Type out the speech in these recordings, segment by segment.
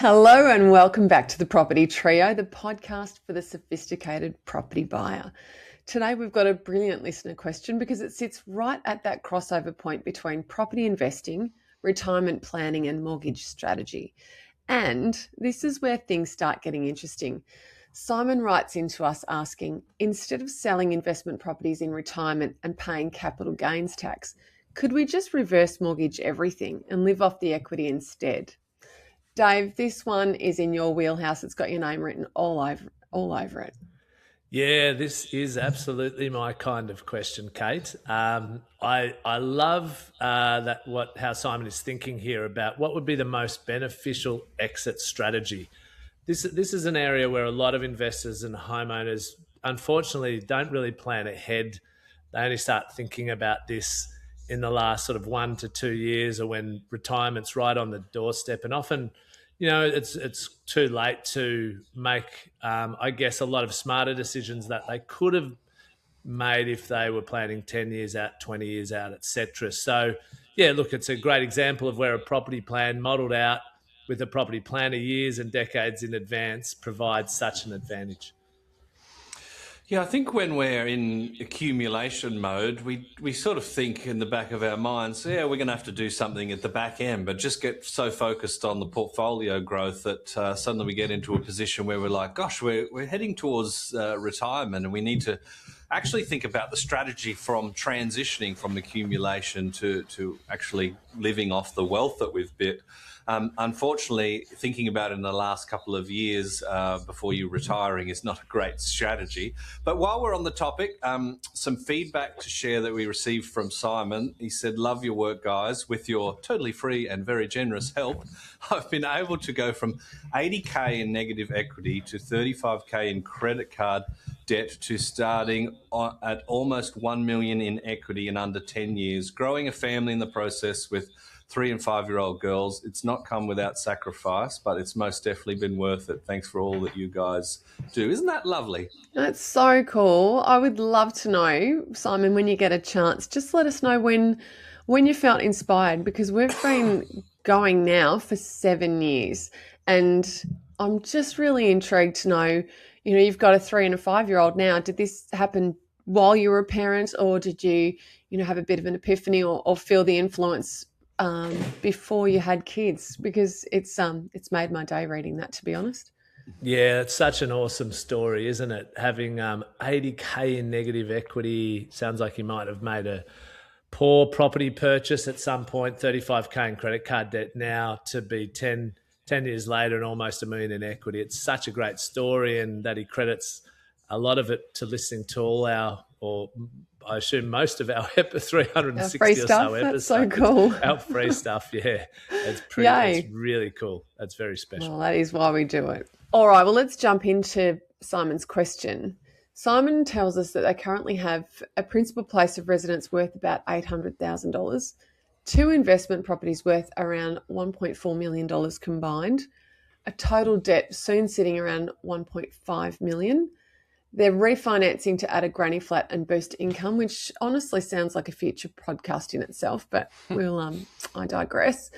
Hello and welcome back to the Property Trio, the podcast for the sophisticated property buyer. Today we've got a brilliant listener question because it sits right at that crossover point between property investing, retirement planning and mortgage strategy. And this is where things start getting interesting. Simon writes into us asking, instead of selling investment properties in retirement and paying capital gains tax, could we just reverse mortgage everything and live off the equity instead? Dave, this one is in your wheelhouse. It's got your name written all over it. Yeah, this is absolutely my kind of question, Kate. I love how Simon is thinking here about what would be the most beneficial exit strategy. This is an area where a lot of investors and homeowners, unfortunately, don't really plan ahead. They only start thinking about this in the last sort of 1 to 2 years, or when retirement's right on the doorstep, and often, it's too late to make, I guess, a lot of smarter decisions that they could have made if they were planning 10 years out, 20 years out, etc. So, yeah, look, it's a great example of where a property plan modelled out with a property planner years and decades in advance provides such an advantage. Yeah, I think when we're in accumulation mode, we sort of think in the back of our minds, yeah, we're going to have to do something at the back end, but just get so focused on the portfolio growth that suddenly we get into a position where we're like, gosh, we're heading towards retirement, and we need to actually think about the strategy from transitioning from accumulation to actually living off the wealth that we've built. Unfortunately, thinking about it in the last couple of years before you're retiring is not a great strategy. But while we're on the topic, some feedback to share that we received from Simon. He said, love your work, guys. With your totally free and very generous help, I've been able to go from 80K in negative equity to 35K in credit card debt to starting at almost 1 million in equity in under 10 years, growing a family in the process with 3 and 5-year-old girls. It's not come without sacrifice, but it's most definitely been worth it. Thanks for all that you guys do. Isn't that lovely? That's so cool. I would love to know, Simon, when you get a chance, just let us know when you felt inspired, because we've been going now for 7 years, and I'm just really intrigued to know, you've got a 3 and a 5-year-old now. Did this happen while you were a parent, or did you, have a bit of an epiphany or feel the influence before you had kids? Because it's made my day reading that, to be honest. Yeah, it's such an awesome story, isn't it? Having 80K in negative equity, sounds like you might have made a poor property purchase at some point, 35K in credit card debt now, to be 10 years later and almost $1 million in equity. It's such a great story, and that he credits a lot of it to listening to all our, or I assume most of our 360 free or stuff. so episodes. That's so cool. Our free stuff, yeah. It's really cool. That's very special. Well, that is why we do it. All right, well, let's jump into Simon's question. Simon tells us that they currently have a principal place of residence worth about $800,000, 2 investment properties worth around $1.4 million combined, a total debt soon sitting around $1.5 million. They're refinancing to add a granny flat and boost income, which honestly sounds like a future podcast in itself, but I digress.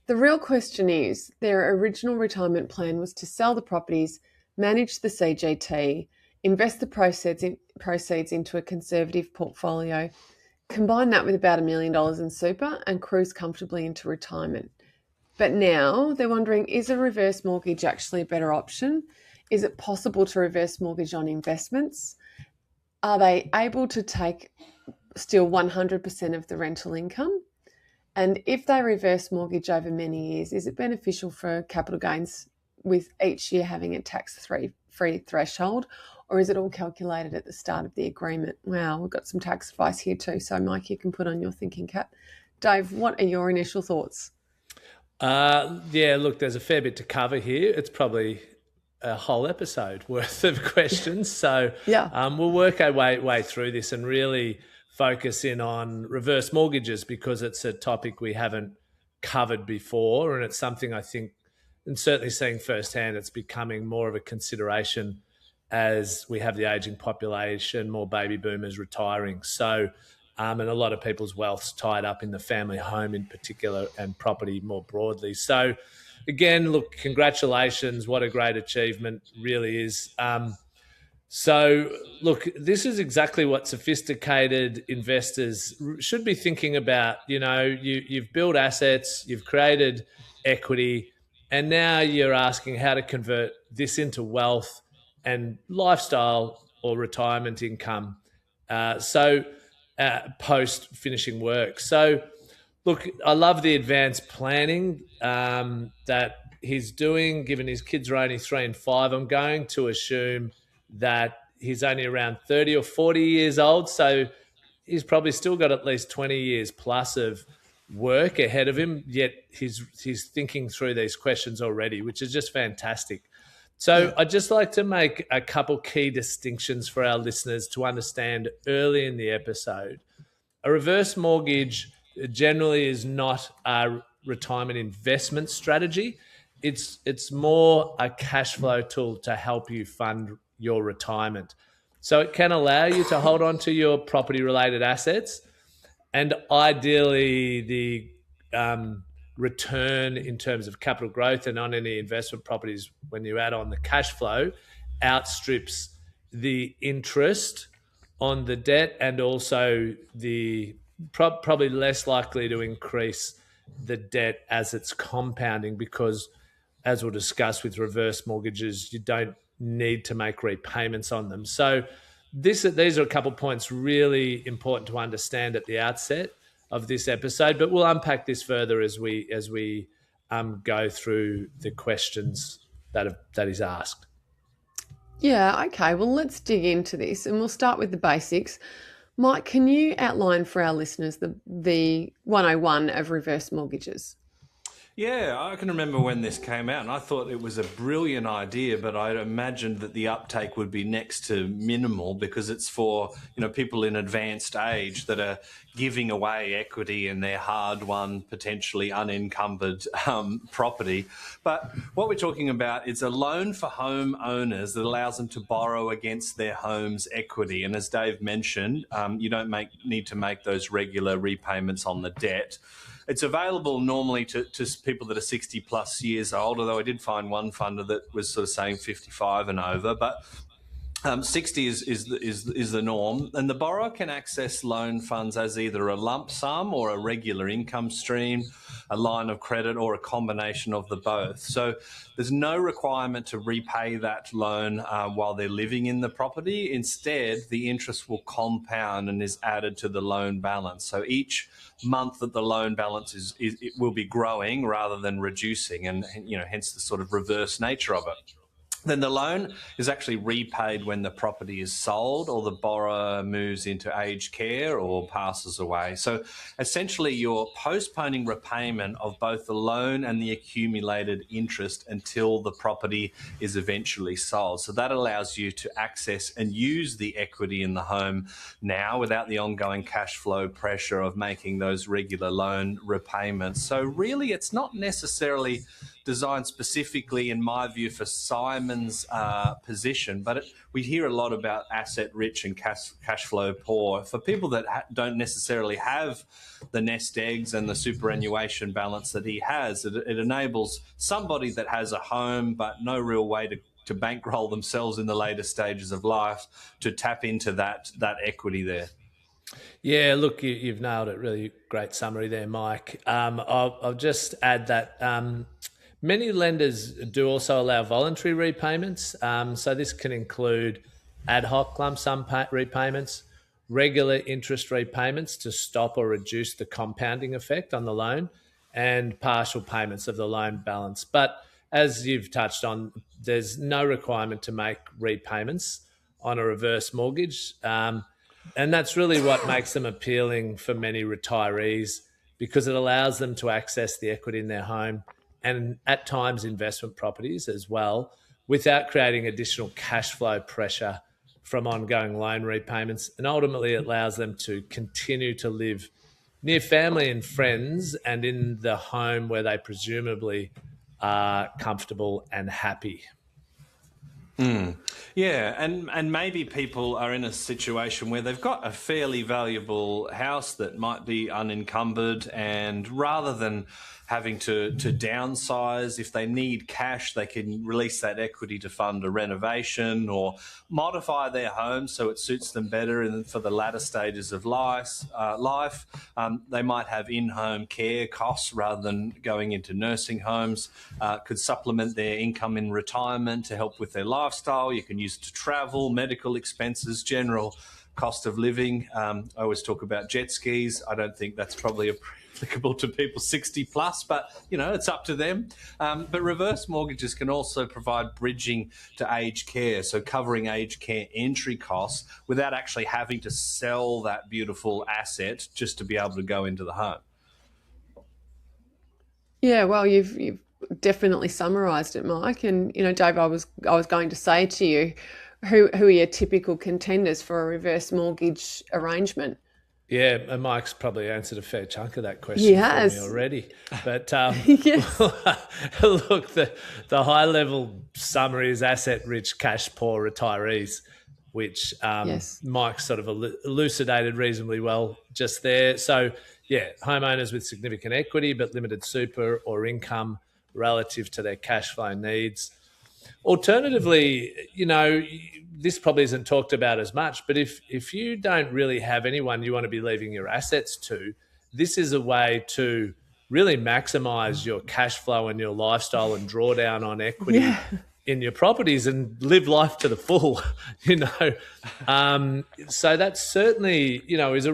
The real question is, their original retirement plan was to sell the properties, manage the CGT, invest the proceeds into a conservative portfolio, combine that with about $1 million in super, and cruise comfortably into retirement. But now they're wondering, is a reverse mortgage actually a better option? Is it possible to reverse mortgage on investments? Are they able to take still 100% of the rental income? And if they reverse mortgage over many years, is it beneficial for capital gains with each year having a tax-free threshold, or is it all calculated at the start of the agreement? Wow, we've got some tax advice here too. So, Mike, you can put on your thinking cap. Dave, what are your initial thoughts? Yeah, look, there's a fair bit to cover here. It's probably a whole episode worth of questions. So yeah, we'll work our way through this and really focus in on reverse mortgages, because it's a topic we haven't covered before, and it's something I think, and certainly seeing firsthand, it's becoming more of a consideration as we have the ageing population, more baby boomers retiring. So, and a lot of people's wealth's tied up in the family home in particular, and property more broadly. So, again, look, congratulations. What a great achievement, really is. So, look, this is exactly what sophisticated investors should be thinking about. You've built assets, you've created equity, and now you're asking how to convert this into wealth and lifestyle or retirement income. Post finishing work. So, look, I love the advanced planning that he's doing, given his kids are only 3 and 5. I'm going to assume that he's only around 30 or 40 years old. So he's probably still got at least 20 years plus of work ahead of him, yet he's thinking through these questions already, which is just fantastic. So I'd just like to make a couple key distinctions for our listeners to understand early in the episode. A reverse mortgage generally is not a retirement investment strategy. It's more a cash flow tool to help you fund your retirement. So it can allow you to hold on to your property related assets, and ideally the return in terms of capital growth and on any investment properties, when you add on the cash flow, outstrips the interest on the debt, and also the probably less likely to increase the debt as it's compounding, because as we'll discuss with reverse mortgages, you don't need to make repayments on them. So these are a couple of points really important to understand at the outset of this episode, but we'll unpack this further as we go through the questions that is asked. Yeah, okay. Well, let's dig into this, and we'll start with the basics. Mike, can you outline for our listeners the 101 of reverse mortgages? Yeah, I can remember when this came out, and I thought it was a brilliant idea, but I imagined that the uptake would be next to minimal, because it's for people in advanced age that are giving away equity in their hard-won, potentially unencumbered property. But what we're talking about is a loan for home owners that allows them to borrow against their home's equity. And as Dave mentioned, you don't need to make those regular repayments on the debt. It's available normally to people that are 60 plus years old, although I did find one funder that was sort of saying 55 and over, but 60 is the norm. And the borrower can access loan funds as either a lump sum or a regular income stream, a line of credit, or a combination of the both. So there's no requirement to repay that loan while they're living in the property. Instead, the interest will compound and is added to the loan balance. So each month that the loan balance it will be growing rather than reducing, and hence the sort of reverse nature of it. Then the loan is actually repaid when the property is sold or the borrower moves into aged care or passes away. So essentially you're postponing repayment of both the loan and the accumulated interest until the property is eventually sold. So that allows you to access and use the equity in the home now without the ongoing cash flow pressure of making those regular loan repayments. So really it's not necessarily designed specifically, in my view, for Simon's position, but we hear a lot about asset rich and cash flow poor. For people that don't necessarily have the nest eggs and the superannuation balance that he has, it enables somebody that has a home but no real way to bankroll themselves in the later stages of life to tap into that equity there. Yeah, look, you've nailed it. Really great summary there, Mike. I'll just add that many lenders do also allow voluntary repayments. So this can include ad hoc lump sum repayments, regular interest repayments to stop or reduce the compounding effect on the loan, and partial payments of the loan balance. But as you've touched on, there's no requirement to make repayments on a reverse mortgage. And that's really what makes them appealing for many retirees, because it allows them to access the equity in their home and at times investment properties as well, without creating additional cash flow pressure from ongoing loan repayments. And ultimately it allows them to continue to live near family and friends and in the home where they presumably are comfortable and happy. Yeah, and maybe people are in a situation where they've got a fairly valuable house that might be unencumbered, and rather than having to downsize. If they need cash, they can release that equity to fund a renovation or modify their home so it suits them better for the latter stages of life. They might have in-home care costs rather than going into nursing homes. Could supplement their income in retirement to help with their lifestyle. You can use it to travel, medical expenses, general cost of living. I always talk about jet skis. I don't think that's probably applicable to people 60 plus, but it's up to them. But reverse mortgages can also provide bridging to aged care, so covering aged care entry costs without actually having to sell that beautiful asset just to be able to go into the home. Yeah, well, you've definitely summarised it, Mike. And Dave, I was going to say to you, who are your typical contenders for a reverse mortgage arrangement? Yeah, and Mike's probably answered a fair chunk of that question for me already. But Yes. look, the high level summary is asset rich, cash poor retirees, which Mike sort of elucidated reasonably well just there. So yeah, homeowners with significant equity but limited super or income relative to their cash flow needs. Alternatively, this probably isn't talked about as much, but if you don't really have anyone you want to be leaving your assets to, this is a way to really maximize your cash flow and your lifestyle and draw down on equity in your properties and live life to the full, So that's certainly, is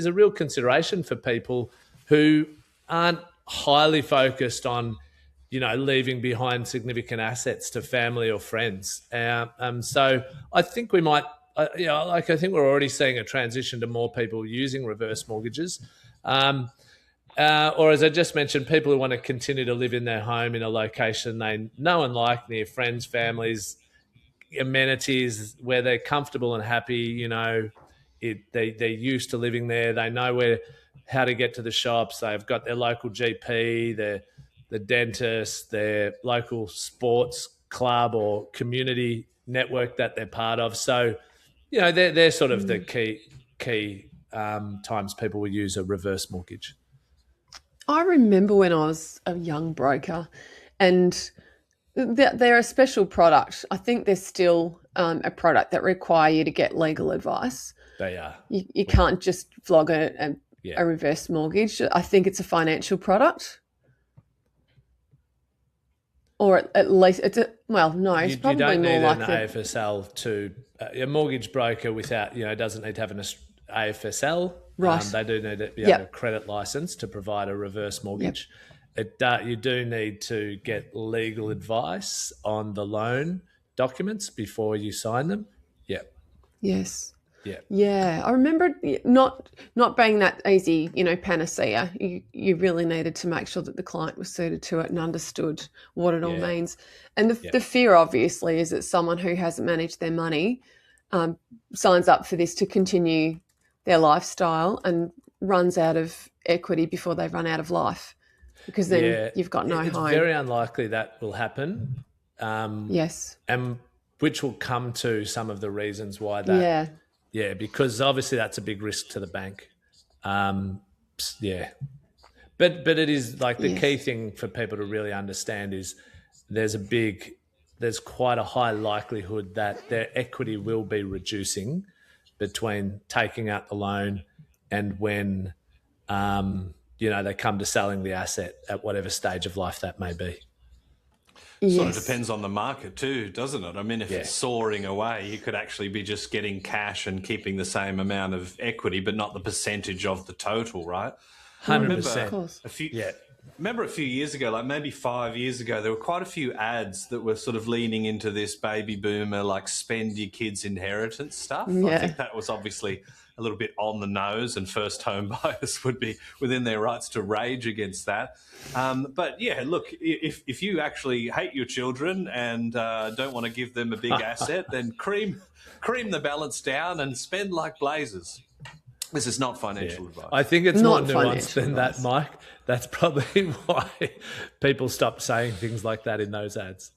a real consideration for people who aren't highly focused on leaving behind significant assets to family or friends. So I think we might, I think we're already seeing a transition to more people using reverse mortgages. Or as I just mentioned, people who want to continue to live in their home in a location they know and like, near friends, families, amenities, where they're comfortable and happy. They're used to living there. They know how to get to the shops. They've got their local GP, the dentist, their local sports club or community network that they're part of. So, they're sort of the key times people will use a reverse mortgage. I remember when I was a young broker, and they're a special product. I think they're still a product that require you to get legal advice. They are. You can't just flog a reverse mortgage. I think it's a financial product. Or at least it's it's probably you don't more need like an AFSL to a mortgage broker without doesn't need to have an AFSL. Right. They do need to be a credit license to provide a reverse mortgage. You do need to get legal advice on the loan documents before you sign them. Yeah. Yes. Yeah. Yeah, I remember not being that easy, panacea. You really needed to make sure that the client was suited to it and understood what it all means. And the fear, obviously, is that someone who hasn't managed their money signs up for this to continue their lifestyle and runs out of equity before they run out of life, because then you've got no home. It's very unlikely that will happen. Yes. And which will come to some of the reasons why that... Yeah, because obviously that's a big risk to the bank. But it is like the key thing for people to really understand is there's quite a high likelihood that their equity will be reducing between taking out the loan and when they come to selling the asset at whatever stage of life that may be. Sort of depends on the market too, doesn't it? I mean, if it's soaring away, you could actually be just getting cash and keeping the same amount of equity, but not the percentage of the total, right? 100%. Remember a few years ago, like maybe 5 years ago, there were quite a few ads that were sort of leaning into this baby boomer, like spend your kids' inheritance stuff. Yeah. I think that was obviously a little bit on the nose, and first home buyers would be within their rights to rage against that. But yeah, look, if you actually hate your children and don't want to give them a big asset, then cream the balance down and spend like blazers. This is not financial advice. I think it's more Not nuanced than financial that, Mike. That's probably why people stopped saying things like that in those ads.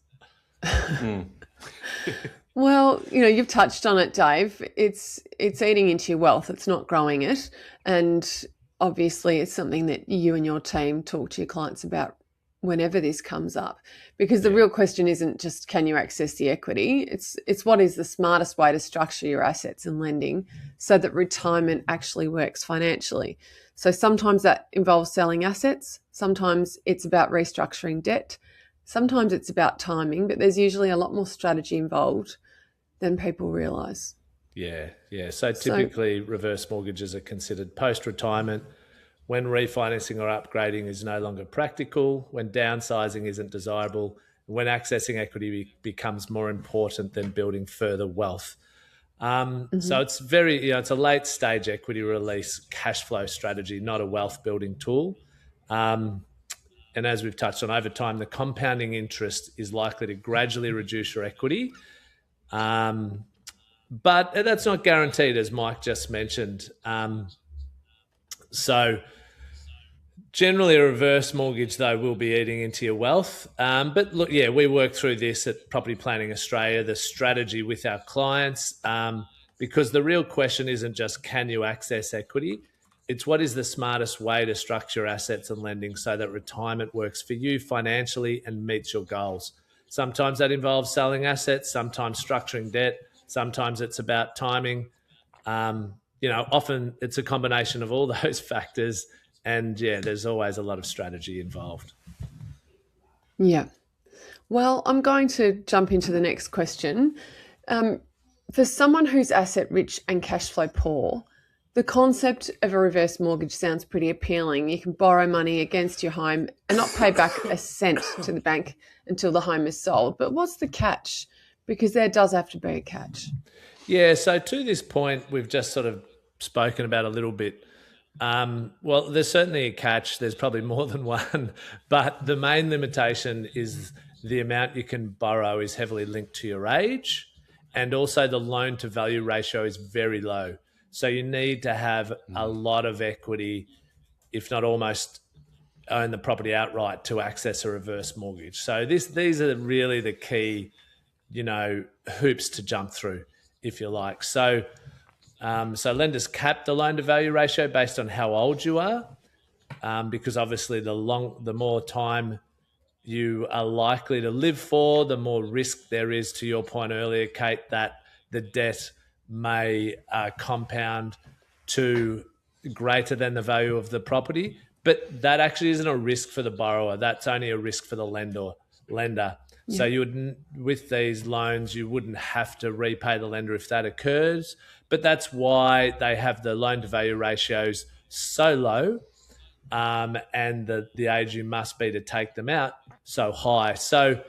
Well, you've touched on it, Dave. It's eating into your wealth. It's not growing it. And obviously it's something that you and your team talk to your clients about whenever this comes up, because the real question isn't just can you access the equity, it's what is the smartest way to structure your assets and lending so that retirement actually works financially. So sometimes that involves selling assets, sometimes it's about restructuring debt, sometimes it's about timing, but there's usually a lot more strategy involved than people realise. Yeah. So typically reverse mortgages are considered post-retirement when refinancing or upgrading is no longer practical, when downsizing isn't desirable, when accessing equity becomes more important than building further wealth. So it's it's a late stage equity release cash flow strategy, not a wealth building tool. And as we've touched on, over time, the compounding interest is likely to gradually reduce your equity. But that's not guaranteed, as Mike just mentioned. So generally, a reverse mortgage, though, will be eating into your wealth. But look, we work through this at Property Planning Australia, the strategy with our clients, because the real question isn't just can you access equity, it's what is the smartest way to structure assets and lending so that retirement works for you financially and meets your goals. Sometimes that involves selling assets, sometimes structuring debt, sometimes it's about timing. Often it's a combination of all those factors. And there's always a lot of strategy involved. Yeah. Well, I'm going to jump into the next question. For someone who's asset rich and cash flow poor, the concept of a reverse mortgage sounds pretty appealing. You can borrow money against your home and not pay back a cent to the bank until the home is sold. But what's the catch? Because there does have to be a catch. Yeah, so to this point, we've just sort of spoken about a little bit. Well, there's certainly a catch. There's probably more than one. But the main limitation is the amount you can borrow is heavily linked to your age. And also the loan to value ratio is very low. So you need to have a lot of equity, if not almost own the property outright to access a reverse mortgage. So these are really the key, hoops to jump through, if you like. So lenders cap the loan to value ratio based on how old you are, because obviously the more time you are likely to live for, the more risk there is, to your point earlier, Kate, that the debt may compound to greater than the value of the property. But that actually isn't a risk for the borrower. That's only a risk for the lender. Yeah. So you wouldn't, with these loans, you wouldn't have to repay the lender if that occurs. But that's why they have the loan to value ratios so low, and the age you must be to take them out so high. So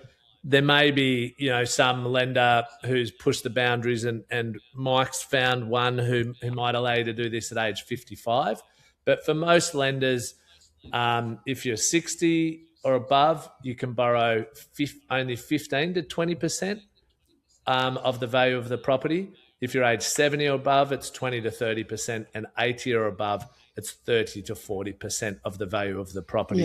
there may be, some lender who's pushed the boundaries, and Mike's found one who might allow you to do this at age 55. But for most lenders, if you're 60 or above, you can borrow only 15 to 20% of the value of the property. If you're age 70 or above, it's 20 to 30%, and 80 or above, it's 30 to 40% of the value of the property.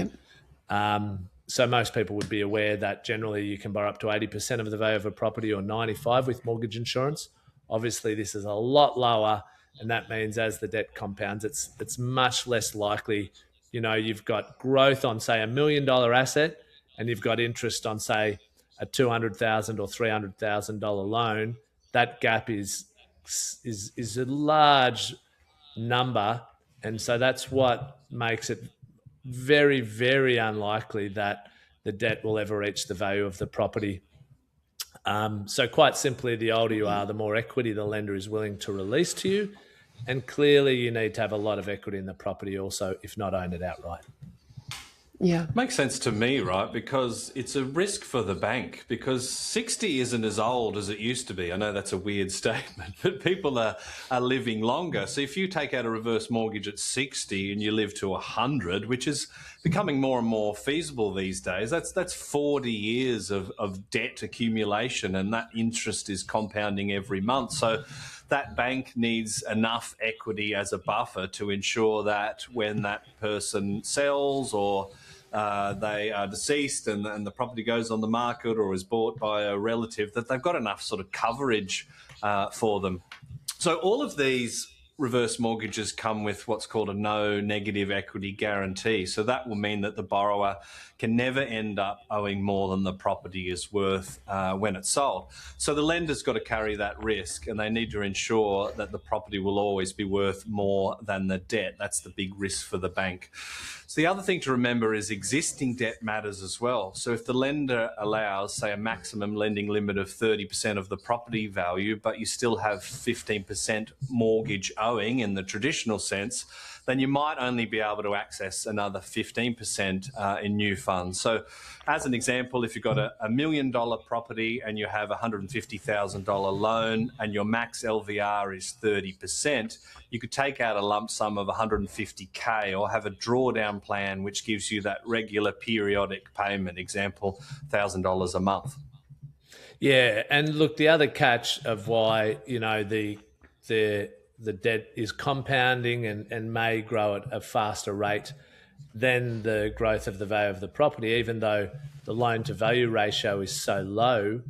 Yep. So most people would be aware that generally you can borrow up to 80% of the value of a property, or 95% with mortgage insurance. Obviously, this is a lot lower, and that means as the debt compounds, it's much less likely. You've got growth on, say, $1 million asset, and you've got interest on, say, a $200,000 or $300,000 loan. That gap is a large number, and so that's what makes it very, very unlikely that the debt will ever reach the value of the property. So quite simply, the older you are, the more equity the lender is willing to release to you. And clearly you need to have a lot of equity in the property also, if not own it outright. Yeah. Makes sense to me, right? Because it's a risk for the bank, because 60 isn't as old as it used to be. I know that's a weird statement, but people are living longer. So if you take out a reverse mortgage at 60 and you live to 100, which is becoming more and more feasible these days, that's 40 years of debt accumulation, and that interest is compounding every month. So that bank needs enough equity as a buffer to ensure that when that person sells, or they are deceased and the property goes on the market or is bought by a relative, that they've got enough sort of coverage for them. So all of these reverse mortgages come with what's called a no negative equity guarantee. So that will mean that the borrower can never end up owing more than the property is worth when it's sold. So the lender's got to carry that risk, and they need to ensure that the property will always be worth more than the debt. That's the big risk for the bank. So the other thing to remember is existing debt matters as well. So if the lender allows, say, a maximum lending limit of 30% of the property value, but you still have 15% mortgage owing in the traditional sense, then you might only be able to access another 15% in new funds. So as an example, if you've got a $1 million property and you have a $150,000 loan and your max LVR is 30%, you could take out a lump sum of 150K or have a drawdown plan which gives you that regular periodic payment, example, $1,000 a month. Yeah, and look, the other catch of why, you know, the debt is compounding and may grow at a faster rate than the growth of the value of the property, even though the loan to value ratio is so low,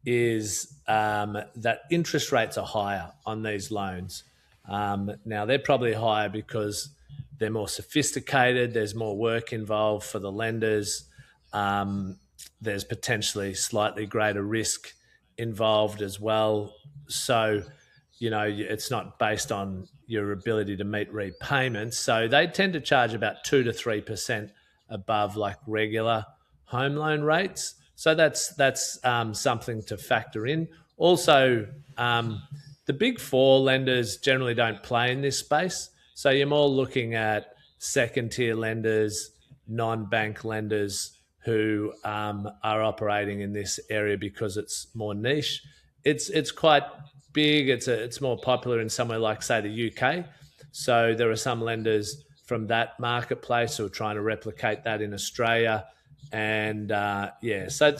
is that interest rates are higher on these loans. Now, they're probably higher because they're more sophisticated, there's more work involved for the lenders, there's potentially slightly greater risk involved as well. So, you know, it's not based on your ability to meet repayments. So they tend to charge about 2 to 3% above like regular home loan rates. So that's something to factor in. Also, the big four lenders generally don't play in this space. So you're more looking at second tier lenders, non-bank lenders who are operating in this area because it's more niche. It's quite big. It's more popular in somewhere like, say, the UK. So there are some lenders from that marketplace who are trying to replicate that in Australia. And so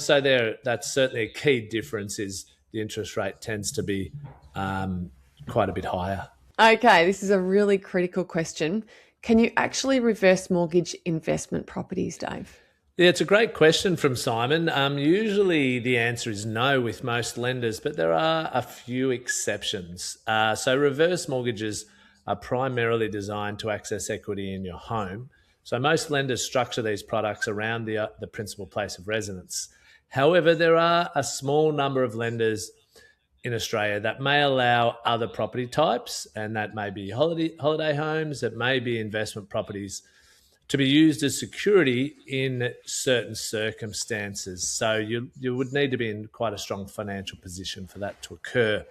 that's certainly a key difference is the interest rate tends to be quite a bit higher. Okay, this is a really critical question. Can you actually reverse mortgage investment properties, Dave? Yeah, it's a great question from Simon. Usually the answer is no with most lenders, but there are a few exceptions. So reverse mortgages are primarily designed to access equity in your home. So most lenders structure these products around the principal place of residence. However, there are a small number of lenders in Australia that may allow other property types, and that may be holiday homes, it may be investment properties, to be used as security in certain circumstances. So you would need to be in quite a strong financial position for that to occur.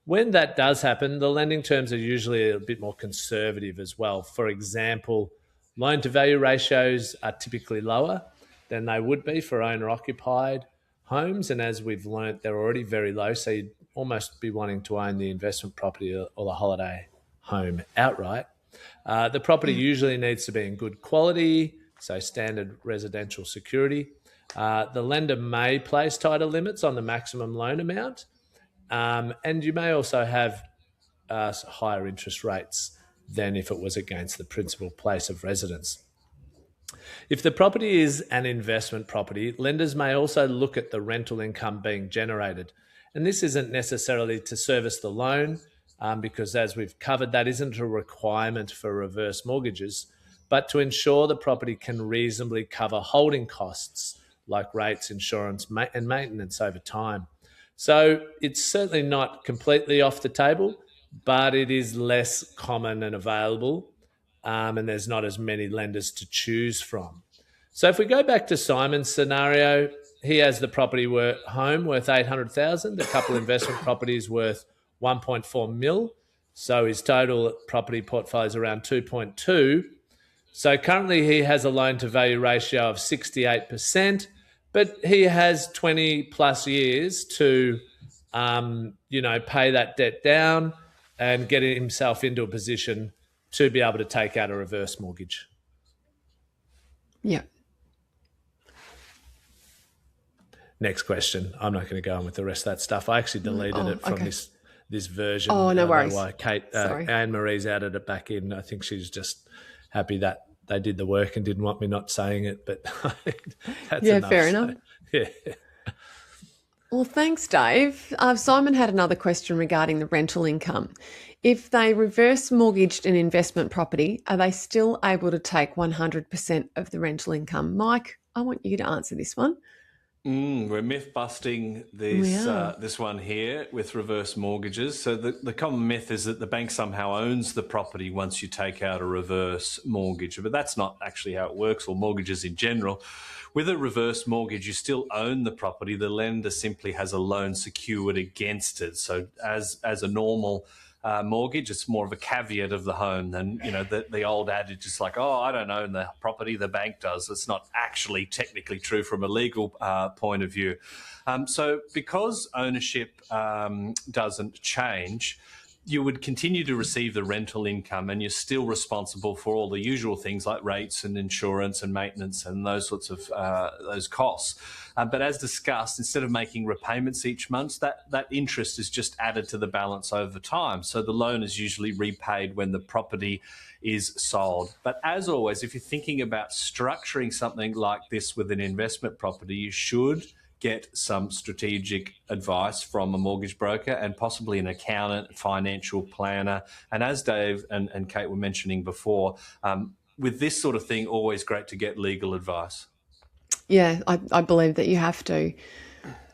When that does happen, the lending terms are usually a bit more conservative as well. For example, loan to value ratios are typically lower than they would be for owner-occupied homes. And as we've learnt, they're already very low. So you'd almost be wanting to own the investment property or the holiday home outright. The property usually needs to be in good quality, so standard residential security. The lender may place tighter limits on the maximum loan amount, and you may also have higher interest rates than if it was against the principal place of residence. If the property is an investment property, lenders may also look at the rental income being generated. And this isn't necessarily to service the loan, because as we've covered, that isn't a requirement for reverse mortgages, but to ensure the property can reasonably cover holding costs like rates, insurance, and maintenance over time. So it's certainly not completely off the table, but it is less common and available, and there's not as many lenders to choose from. So if we go back to Simon's scenario, he has the property home worth $800,000, a couple investment properties worth 1.4 mil. So his total property portfolio is around 2.2. So currently he has a loan to value ratio of 68%, but he has 20 plus years to, pay that debt down and get himself into a position to be able to take out a reverse mortgage. Yeah. Next question. I'm not going to go on with the rest of that stuff. I actually deleted it from this version. Oh, no worries. Why Anne-Marie's added it back in. I think she's just happy that they did the work and didn't want me not saying it, but that's enough. Fair enough. Yeah. Well, thanks, Dave. Simon had another question regarding the rental income. If they reverse mortgaged an investment property, are they still able to take 100% of the rental income? Mike, I want you to answer this one. We're myth busting We this are. this one here with reverse mortgages. So the common myth is that the bank somehow owns the property once you take out a reverse mortgage, but that's not actually how it works, or mortgages in general. With a reverse mortgage, you still own the property. The lender simply has a loan secured against it. So as a normal mortgage, it's more of a caveat of the home than, the old adage is like, oh, I don't own the property, the bank does. It's not actually technically true from a legal point of view. So because ownership doesn't change, you would continue to receive the rental income, and you're still responsible for all the usual things like rates and insurance and maintenance and those sorts of those costs. But as discussed, instead of making repayments each month, that interest is just added to the balance over time. So the loan is usually repaid when the property is sold. But as always, if you're thinking about structuring something like this with an investment property, you should get some strategic advice from a mortgage broker and possibly an accountant, financial planner. And as Dave and Kate were mentioning before, with this sort of thing, always great to get legal advice. Yeah, I believe that you have to.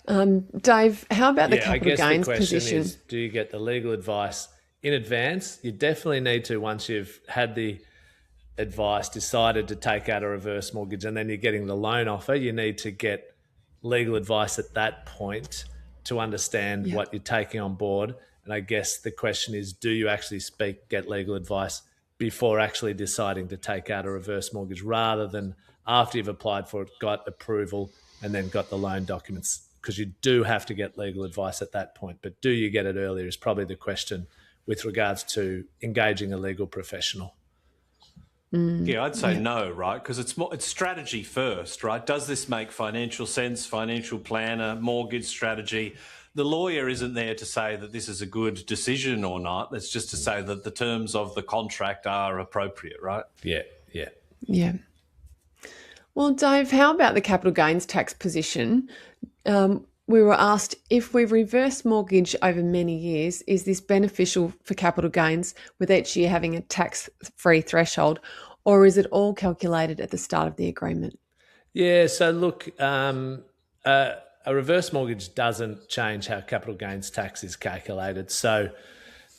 Dave, how about the capital gains the question position? is, do you get the legal advice in advance? You definitely need to once you've had the advice, decided to take out a reverse mortgage, and then you're getting the loan offer. You need to get legal advice at that point to understand what you're taking on board. And I guess the question is, do you actually get legal advice before actually deciding to take out a reverse mortgage, rather than after you've applied for it, got approval, and then got the loan documents? Because you do have to get legal advice at that point. But do you get it earlier is probably the question with regards to engaging a legal professional. Yeah, I'd say no, right? Because it's strategy first, right? Does this make financial sense? Financial planner, mortgage strategy. The lawyer isn't there to say that this is a good decision or not. It's just to say that the terms of the contract are appropriate, right? Yeah. Well, Dave, how about the capital gains tax position? We were asked, if we reverse mortgage over many years, is this beneficial for capital gains with each year having a tax-free threshold, or is it all calculated at the start of the agreement? Yeah, so look, a reverse mortgage doesn't change how capital gains tax is calculated. So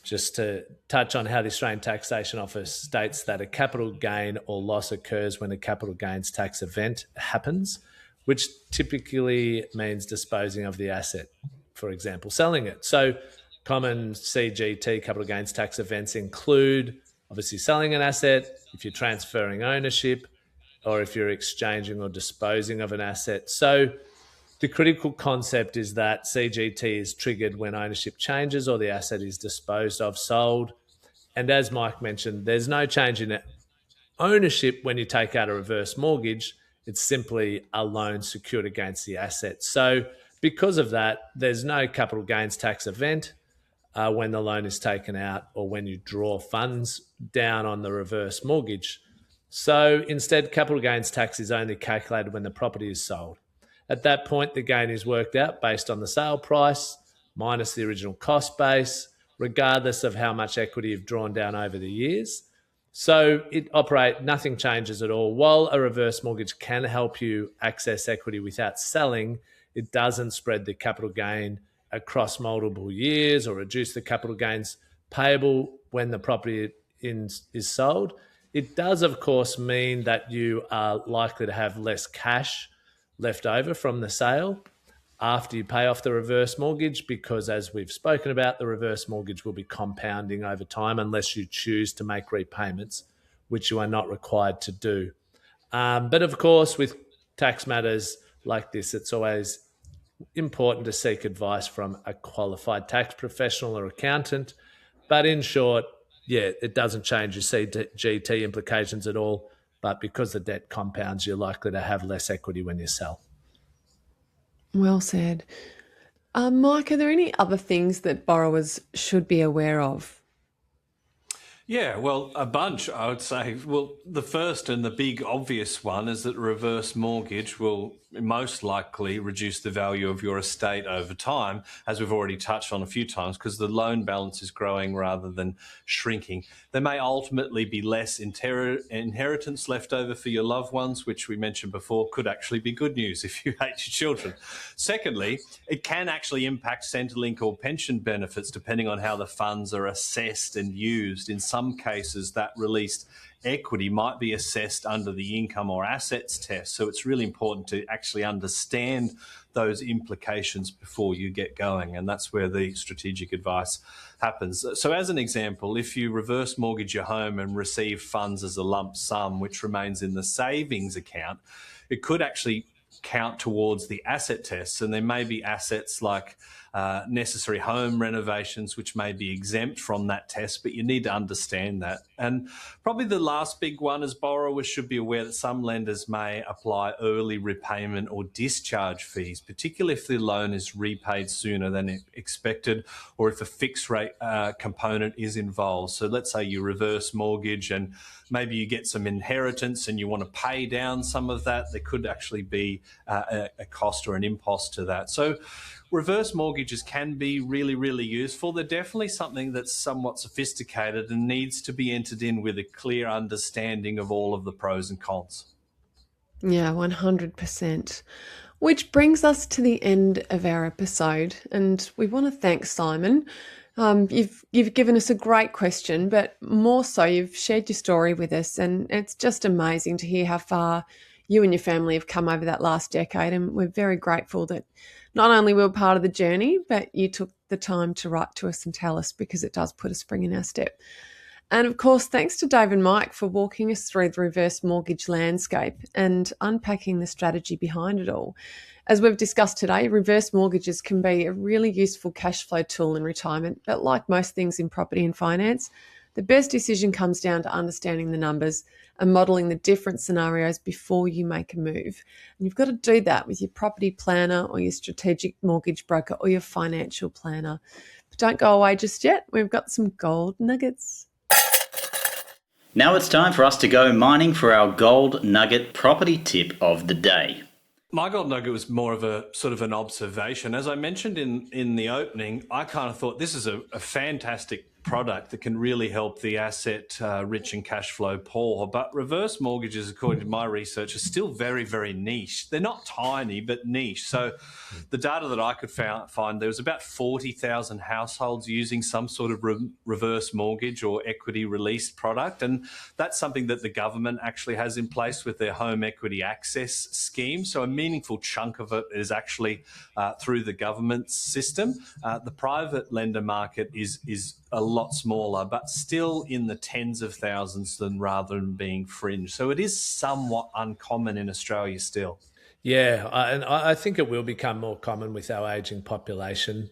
just to touch on how the Australian Taxation Office states that a capital gain or loss occurs when a capital gains tax event happens, which typically means disposing of the asset, for example, selling it. So common CGT, capital gains tax events, include obviously selling an asset, if you're transferring ownership, or if you're exchanging or disposing of an asset. So the critical concept is that CGT is triggered when ownership changes or the asset is disposed of, sold. And as Mike mentioned, there's no change in ownership when you take out a reverse mortgage. It's simply a loan secured against the asset. So because of that, there's no capital gains tax event when the loan is taken out or when you draw funds down on the reverse mortgage. So instead, capital gains tax is only calculated when the property is sold. At that point, the gain is worked out based on the sale price minus the original cost base, regardless of how much equity you've drawn down over the years. So nothing changes at all. While a reverse mortgage can help you access equity without selling, it doesn't spread the capital gain across multiple years or reduce the capital gains payable when the property is sold. It does, of course, mean that you are likely to have less cash left over from the sale after you pay off the reverse mortgage, because as we've spoken about, the reverse mortgage will be compounding over time unless you choose to make repayments, which you are not required to do. But of course, with tax matters like this, it's always important to seek advice from a qualified tax professional or accountant. But in short, it doesn't change your CGT implications at all. But because the debt compounds, you're likely to have less equity when you sell. Well said. Mike, are there any other things that borrowers should be aware of? Yeah, well, a bunch, I would say. Well, the first and the big obvious one is that reverse mortgage will most likely reduce the value of your estate over time, as we've already touched on a few times, because the loan balance is growing rather than shrinking. There may ultimately be less inheritance left over for your loved ones, which we mentioned before could actually be good news if you hate your children. Secondly, it can actually impact Centrelink or pension benefits depending on how the funds are assessed and used. In some cases, that released equity might be assessed under the income or assets test. So it's really important to actually understand those implications before you get going. And that's where the strategic advice happens. So as an example, if you reverse mortgage your home and receive funds as a lump sum, which remains in the savings account, it could actually count towards the asset tests. And there may be assets like necessary home renovations, which may be exempt from that test, but you need to understand that. And probably the last big one is borrowers should be aware that some lenders may apply early repayment or discharge fees, particularly if the loan is repaid sooner than expected or if a fixed rate component is involved. So let's say you reverse mortgage and maybe you get some inheritance and you want to pay down some of that. There could actually be a cost or an impost to that. So reverse mortgages can be really, really useful. They're definitely something that's somewhat sophisticated and needs to be entered in with a clear understanding of all of the pros and cons. Yeah, 100%. Which brings us to the end of our episode, and we want to thank Simon. You've given us a great question, but more so, you've shared your story with us, and it's just amazing to hear how far you and your family have come over that last decade, and we're very grateful that not only we were part of the journey, but you took the time to write to us and tell us, because it does put a spring in our step. And of course, thanks to Dave and Mike for walking us through the reverse mortgage landscape and unpacking the strategy behind it all. As we've discussed today, reverse mortgages can be a really useful cash flow tool in retirement, but like most things in property and finance, the best decision comes down to understanding the numbers and modelling the different scenarios before you make a move. And you've got to do that with your property planner or your strategic mortgage broker or your financial planner. But don't go away just yet. We've got some gold nuggets. Now it's time for us to go mining for our gold nugget property tip of the day. My gold nugget was more of a sort of an observation. As I mentioned in the opening, I kind of thought this is a fantastic product that can really help the asset rich and cash flow poor. But reverse mortgages, according to my research, are still very, very niche. They're not tiny, but niche. So the data that I could find, there was about 40,000 households using some sort of reverse mortgage or equity release product. And that's something that the government actually has in place with their home equity access scheme. So a meaningful chunk of it is actually through the government system. The private lender market is a lot smaller, but still in the tens of thousands rather than being fringe. So it is somewhat uncommon in Australia still. Yeah, and I think it will become more common with our ageing population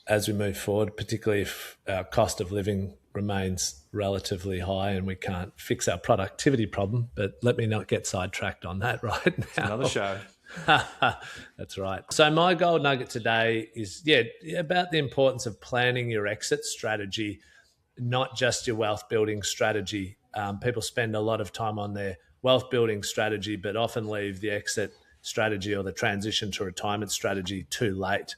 as we move forward, particularly if our cost of living remains relatively high and we can't fix our productivity problem. But let me not get sidetracked on that right now. It's another show. That's right. So my gold nugget today is, about the importance of planning your exit strategy, not just your wealth building strategy. People spend a lot of time on their wealth building strategy, but often leave the exit strategy or the transition to retirement strategy too late.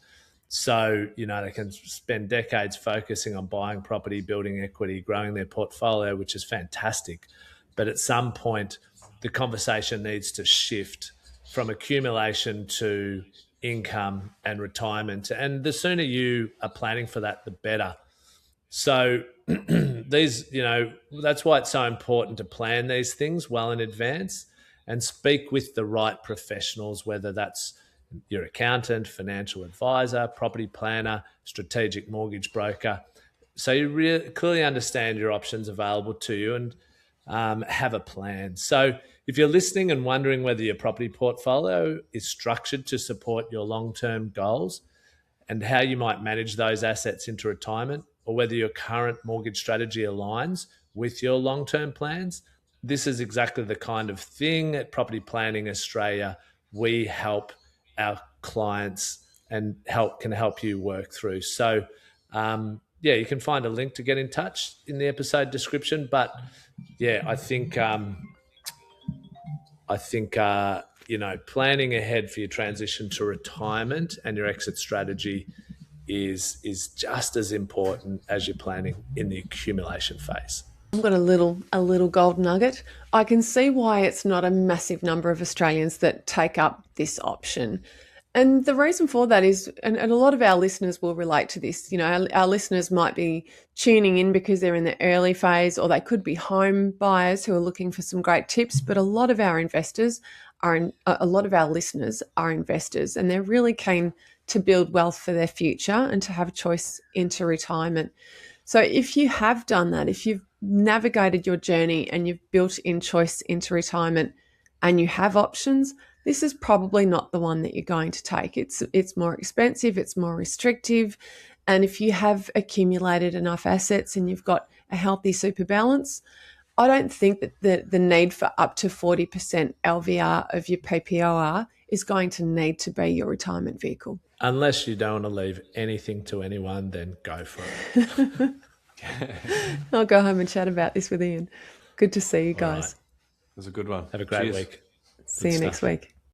So, they can spend decades focusing on buying property, building equity, growing their portfolio, which is fantastic. But at some point, the conversation needs to shift from accumulation to income and retirement. And the sooner you are planning for that, the better. So that's why it's so important to plan these things well in advance and speak with the right professionals, whether that's your accountant, financial advisor, property planner, strategic mortgage broker. So you clearly understand your options available to you and have a plan. So if you're listening and wondering whether your property portfolio is structured to support your long-term goals and how you might manage those assets into retirement, or whether your current mortgage strategy aligns with your long-term plans, this is exactly the kind of thing at Property Planning Australia we help our clients and can help you work through. So, you can find a link to get in touch in the episode description. But I think planning ahead for your transition to retirement and your exit strategy is just as important as your planning in the accumulation phase. I've got a little gold nugget. I can see why it's not a massive number of Australians that take up this option. And the reason for that is, and a lot of our listeners will relate to this, our listeners might be tuning in because they're in the early phase, or they could be home buyers who are looking for some great tips. But a lot of our listeners are investors, and they're really keen to build wealth for their future and to have a choice into retirement. So if you have done that, if you've navigated your journey and you've built in choice into retirement and you have options, this is probably not the one that you're going to take. It's more expensive, it's more restrictive. And if you have accumulated enough assets and you've got a healthy super balance, I don't think that the need for up to 40% LVR of your PPOR is going to need to be your retirement vehicle. Unless you don't want to leave anything to anyone, then go for it. I'll go home and chat about this with Ian. Good to see you guys. It was a good one. Have a great week. See you next week.